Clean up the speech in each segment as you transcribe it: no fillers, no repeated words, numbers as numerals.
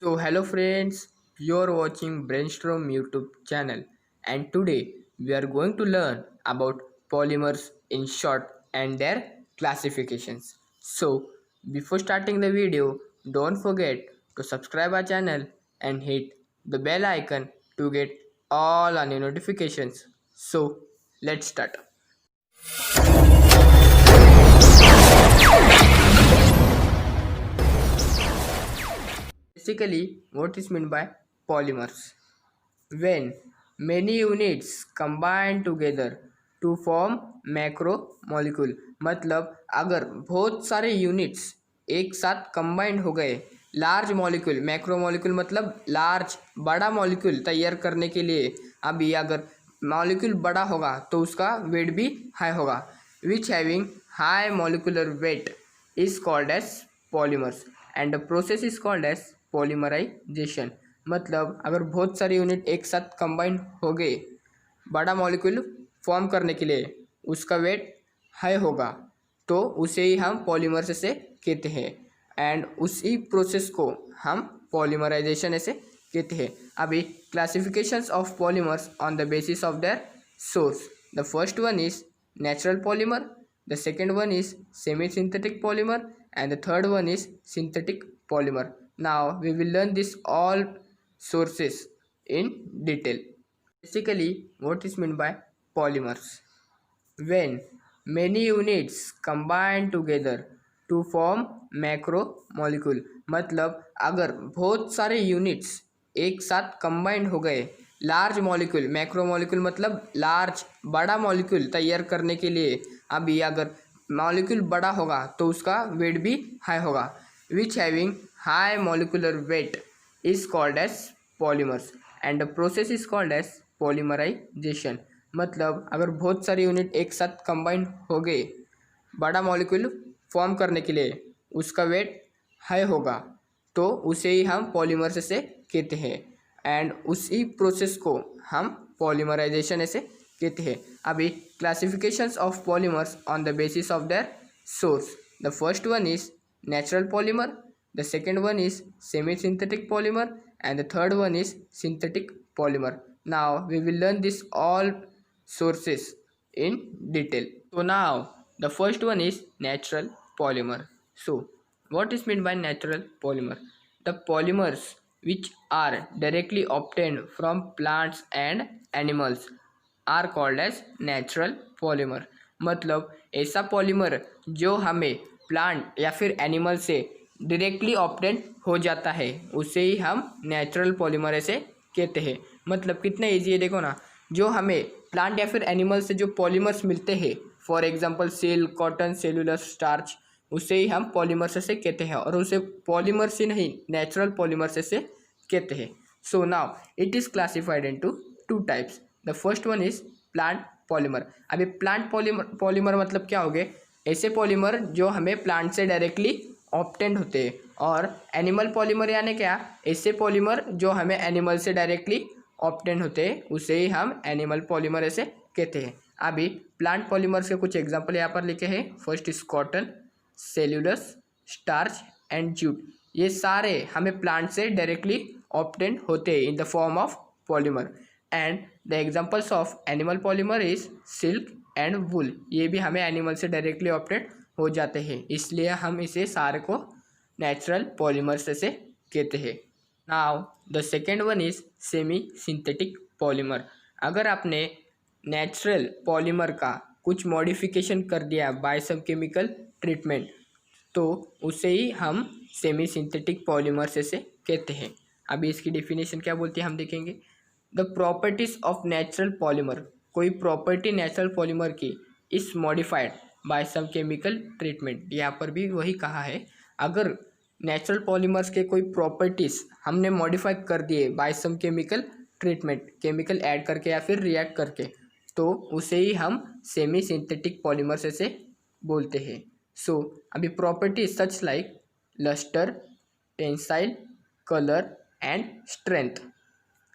So hello friends, you're watching Brainstorm YouTube channel and today we are going to learn about polymers in short and their classifications. So before starting the video, don't forget to subscribe our channel and hit the bell icon to get all our new notifications. So let's start. Basically, what is meant by polymers? When many units combine together to form macromolecule, मतलब अगर बहुत सारे units एक साथ combined हो गए large molecule, macromolecule मतलब large बड़ा मॉलिक्यूल तैयार करने के लिए। अभी अगर मॉलिक्यूल बड़ा होगा तो उसका वेट भी हाई होगा, which having high molecular weight is called as polymers and the process is called as polymerization. मतलब अगर बहुत सारे यूनिट एक साथ कंबाइन हो गए बड़ा मॉलिक्यूल फॉर्म करने के लिए, उसका वेट हाई होगा तो उसे ही हम पॉलीमर से कहते हैं एंड उसी प्रोसेस को हम पॉलीमराइजेशन ऐसे कहते हैं। अभी classifications of polymers on the basis of their source. The first one is natural polymer, the second one is semi synthetic polymer and the third one is synthetic polymer. Now we will learn this all sources in detail. Basically, what is meant by polymers? When many units combine together to form macromolecule, मतलब अगर बहुत सारे units एक साथ combined हो गए large molecule, macromolecule मतलब large बड़ा मॉलिक्यूल तैयार करने के लिए। अभी अगर मॉलिक्यूल बड़ा होगा तो उसका वेट भी हाई होगा, which having high molecular weight is called as polymers and the process is called as polymerization. मतलब अगर बहुत सारे यूनिट एक साथ कंबाइन हो गए बड़ा मॉलिक्यूल फॉर्म करने के लिए, उसका वेट हाई होगा तो उसे ही हम पॉलीमर से कहते हैं एंड उसी प्रोसेस को हम पॉलीमराइजेशन ऐसे कहते हैं। अभी classifications of polymers on the basis of their source. The first one is natural polymer, the second one is semi synthetic polymer and the third one is synthetic polymer. Now we will learn this all sources in detail. So now the first one is natural polymer. So what is meant by natural polymer? The polymers which are directly obtained from plants and animals are called as natural polymer. मतलब ऐसा polymer जो हमें plant या फिर animal से directly obtain हो जाता है उसे ही हम नेचुरल पॉलीमर ऐसे कहते हैं। मतलब कितना ईजी है देखो ना, जो हमें प्लांट या फिर एनिमल से जो पॉलीमर्स मिलते हैं, for example silk, cotton, cellulose, starch, उसे ही हम पॉलीमर्स से कहते हैं और उसे पॉलीमर्स ही नहीं नेचुरल पॉलीमर्स से कहते हैं। So now it is classified into two types. The first one is plant polymer. अभी प्लांट पॉलीमर मतलब क्या हो गए, ऐसे पॉलीमर जो हमें प्लांट से डायरेक्टली ऑब्टेंड होते हैं। और एनिमल पॉलीमर यानी क्या, ऐसे पॉलीमर जो हमें एनिमल से डायरेक्टली ऑब्टेंड होते हैं उसे ही हम एनिमल पॉलीमर ऐसे कहते हैं। अभी प्लांट पॉलीमर्स के कुछ एग्जाम्पल यहाँ पर लिखे हैं। First is cotton, cellulose, starch and jute. ये सारे हमें प्लांट से डायरेक्टली ऑब्टेंड होते हैं in the form of polymer. And the examples of animal polymer is silk and wool. ये भी हमें एनिमल से डायरेक्टली ऑब्टेंड हो जाते हैं, इसलिए हम इसे सारे को नेचुरल पॉलीमर्स से कहते हैं। Now the second one is semi synthetic polymer. अगर आपने नेचुरल पॉलीमर का कुछ मॉडिफिकेशन कर दिया बाय सम केमिकल ट्रीटमेंट तो उसे ही हम सेमी सिंथेटिक पॉलीमर से कहते हैं। अभी इसकी डेफिनेशन क्या बोलती है हम देखेंगे। The properties of natural polymer, कोई प्रॉपर्टी नेचुरल पॉलीमर की is modified by some chemical treatment. यहाँ पर भी वही कहा है, अगर नेचुरल पॉलीमर्स के कोई प्रॉपर्टीज़ हमने मॉडिफाई कर दिए by some chemical treatment, chemical add करके या फिर रिएक्ट करके, तो उसे ही हम सेमी सिंथेटिक पॉलीमर से बोलते हैं। सो अभी properties such like lustre, tensile, colour and strength.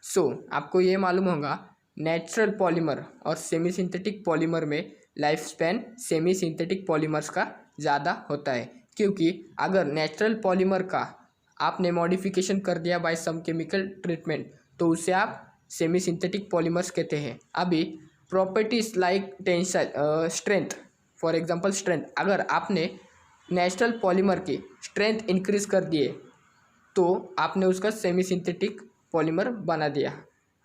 So आपको ये मालूम होगा नेचुरल पॉलीमर और सेमी सिंथेटिक पॉलीमर में life span semi synthetic polymers का ज़्यादा होता है, क्योंकि अगर नेचुरल पॉलीमर का आपने मॉडिफिकेशन कर दिया बाय सम केमिकल ट्रीटमेंट, तो उसे आप सेमी सिंथेटिक पॉलीमर्स कहते हैं। अभी properties like tensile strength, for example strength, अगर आपने नेचुरल पॉलीमर की स्ट्रेंथ इंक्रीज कर दिए तो आपने उसका सेमी सिंथेटिक पॉलीमर बना दिया।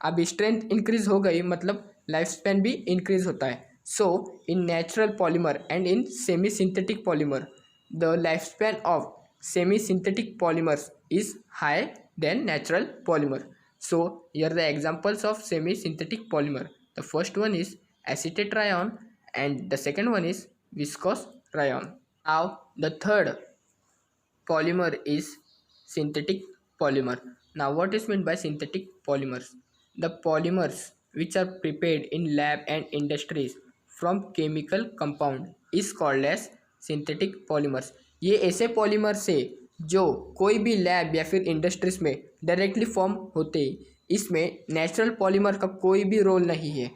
अभी स्ट्रेंथ इंक्रीज हो गई मतलब लाइफ स्पैन भी इंक्रीज होता है। So in natural polymer and in semi synthetic polymer the life span of semi synthetic polymers is high than natural polymer. So here are the examples of semi-synthetic polymer. The first one is acetate rayon and the second one is viscose rayon. Now the third polymer is synthetic polymer. Now what is meant by synthetic polymers? The polymers which are prepared in lab and industries from chemical compound is called as synthetic polymers. ये ऐसे polymers है जो कोई भी lab या फिर industries में directly form होते ही, इसमें नेचुरल पॉलीमर का कोई भी रोल नहीं है।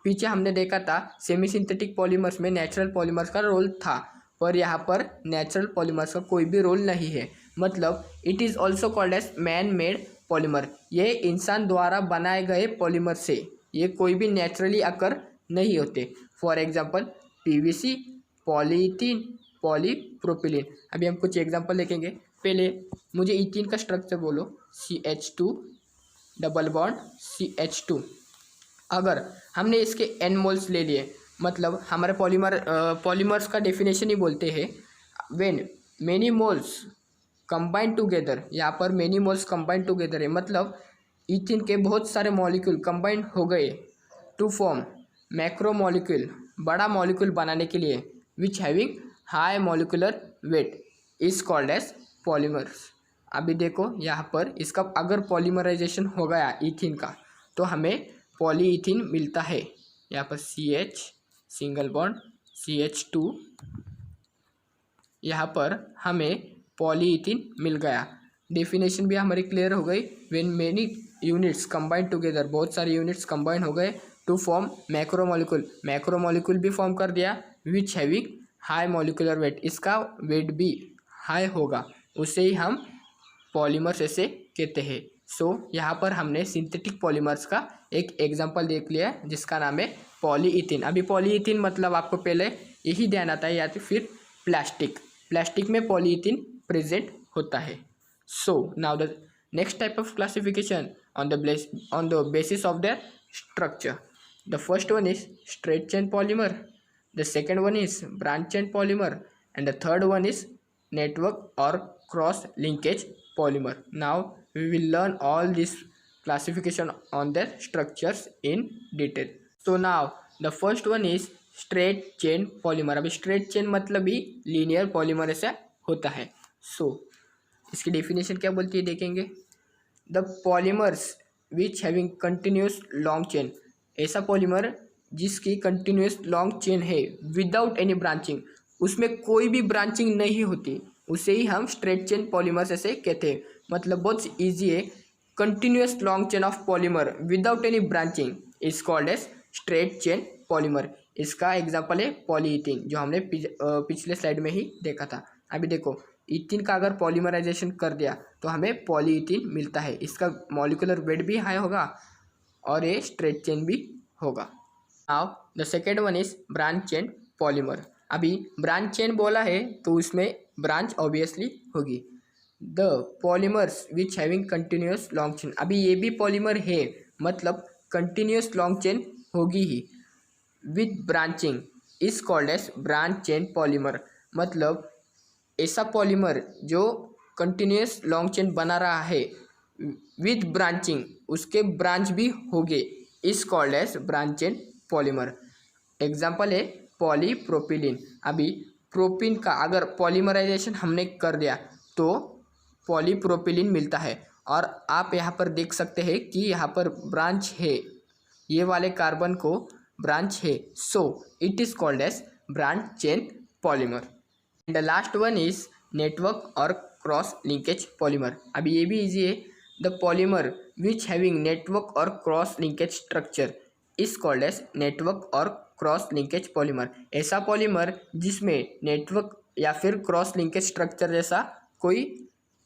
पीछे हमने देखा था सेमी सिंथेटिक पॉलीमर्स में नेचुरल पॉलीमर्स का रोल था, पर यहाँ पर नेचुरल पॉलीमर्स का कोई भी रोल नहीं है। मतलब it is also called as man made polymer. ये इंसान द्वारा बनाए गए पॉलीमर से, ये कोई भी नेचुरली अकर नहीं होते। For example PVC, polythene, polypropylene. अभी हम कुछ एग्जांपल देखेंगे। पहले मुझे इथीन का स्ट्रक्चर बोलो, CH2 डबल बॉन्ड CH2। अगर हमने इसके n मोल्स ले लिए, मतलब हमारे पॉलीमर्स का डेफिनेशन ही बोलते हैं when many moles combine together. यहाँ पर मेनी मोल्स कंबाइन टुगेदर है, मतलब इथीन के बहुत सारे मॉलिक्यूल कंबाइन हो गए टू फॉर्म मैक्रो मॉलिक्यूल, बड़ा मॉलिक्यूल बनाने के लिए, which having high molecular weight is called as polymers. अभी देखो यहाँ पर इसका अगर पॉलीमराइजेशन हो गया इथीन का तो हमें पॉलीइथीन मिलता है। यहाँ पर CH सिंगल बॉन्ड CH2, यहाँ पर हमें पॉलीइथीन मिल गया। डेफिनेशन भी हमारी क्लियर हो गई। When many units combine together, बहुत सारे यूनिट्स कंबाइन हो गए to form macro molecule, macro molecule भी फॉर्म कर दिया, which having high molecular weight, इसका वेट भी हाई होगा, उसे ही हम पॉलीमर्स ऐसे कहते हैं। सो यहाँ पर हमने सिंथेटिक पॉलीमर्स का एक एग्जांपल देख लिया जिसका नाम है पॉलीइथीन। अभी पॉलीइथीन मतलब आपको पहले यही ध्यान आता है, या तो फिर प्लास्टिक में पॉलीइथीन प्रेजेंट होता है। So now the next type of classification on the basis of their structure. The first one is straight chain polymer, the second one is branch chain polymer, and the third one is network or cross linkage polymer. Now we will learn all this classification on their structures in detail. So now the first one is straight chain polymer. अभी straight chain मतलब ही linear polymer ऐसा होता है। So इसकी definition क्या बोलती है देखेंगे। The polymers which having continuous long chain, ऐसा पॉलीमर जिसकी कंटिन्यूस लॉन्ग चेन है विदाउट एनी ब्रांचिंग, उसमें कोई भी ब्रांचिंग नहीं होती, उसे ही हम स्ट्रेट चेन पॉलीमर्स ऐसे कहते हैं। मतलब बहुत ईजी है, continuous long chain of polymer without any branching is called as straight chain polymer. इसका एग्जांपल है पॉलीइथीन, जो हमने पिछले स्लाइड में ही देखा था। अभी देखो इथीन का अगर पॉलीमराइजेशन कर दिया तो हमें पॉलीइथीन मिलता है, इसका मॉलिक्यूलर वेट भी हाई होगा और ये स्ट्रेट चेन भी होगा। Now the second one is branch chain polymer. अभी ब्रांच चेन बोला है तो उसमें ब्रांच ऑब्वियसली होगी। The polymers which having continuous long chain, अभी ये भी पॉलीमर है मतलब कंटिन्यूस लॉन्ग चेन होगी ही, with branching is called as branch chain polymer. मतलब ऐसा पॉलीमर जो कंटिन्यूस लॉन्ग चेन बना रहा है विथ ब्रांचिंग, उसके ब्रांच भी होंगे, is called as branch chain polymer. Example है पॉलीप्रोपिलीन। अभी प्रोपीन का अगर पॉलीमराइजेशन हमने कर दिया तो पॉलीप्रोपिलीन मिलता है, और आप यहाँ पर देख सकते हैं कि यहाँ पर ब्रांच है, ये वाले कार्बन को ब्रांच है, so it is called as branch chain polymer. And the last one is network और क्रॉस लिंकेज पॉलीमर। अभी ये भी इजी है। The polymer which having network और cross linkage structure is called as network और cross linkage polymer. ऐसा polymer जिसमें network या फिर क्रॉस लिंकेज स्ट्रक्चर जैसा कोई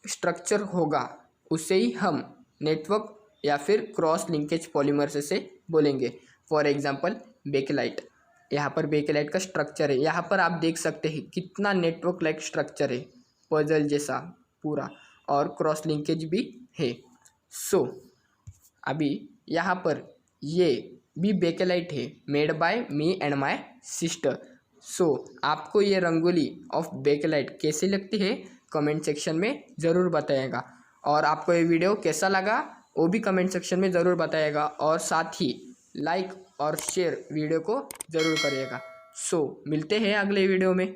स्ट्रक्चर होगा उसे ही हम नेटवर्क या फिर क्रॉस लिंकेज पॉलीमर्स से बोलेंगे। फॉर एग्जांपल बेकेलाइट, यहाँ पर बेकेलाइट का स्ट्रक्चर है, यहाँ पर आप देख सकते हैं कितना नेटवर्क लाइक स्ट्रक्चर है, पजल जैसा पूरा, और क्रॉस लिंकेज भी है। सो अभी यहाँ पर ये भी बेकेलाइट है, made by me and my sister. So आपको ये रंगोली ऑफ बेकेलाइट कैसी लगती है कमेंट सेक्शन में ज़रूर बताइएगा, और आपको ये वीडियो कैसा लगा वो भी कमेंट सेक्शन में ज़रूर बताइएगा, और साथ ही लाइक और शेयर वीडियो को ज़रूर करिएगा। सो मिलते हैं अगले वीडियो में।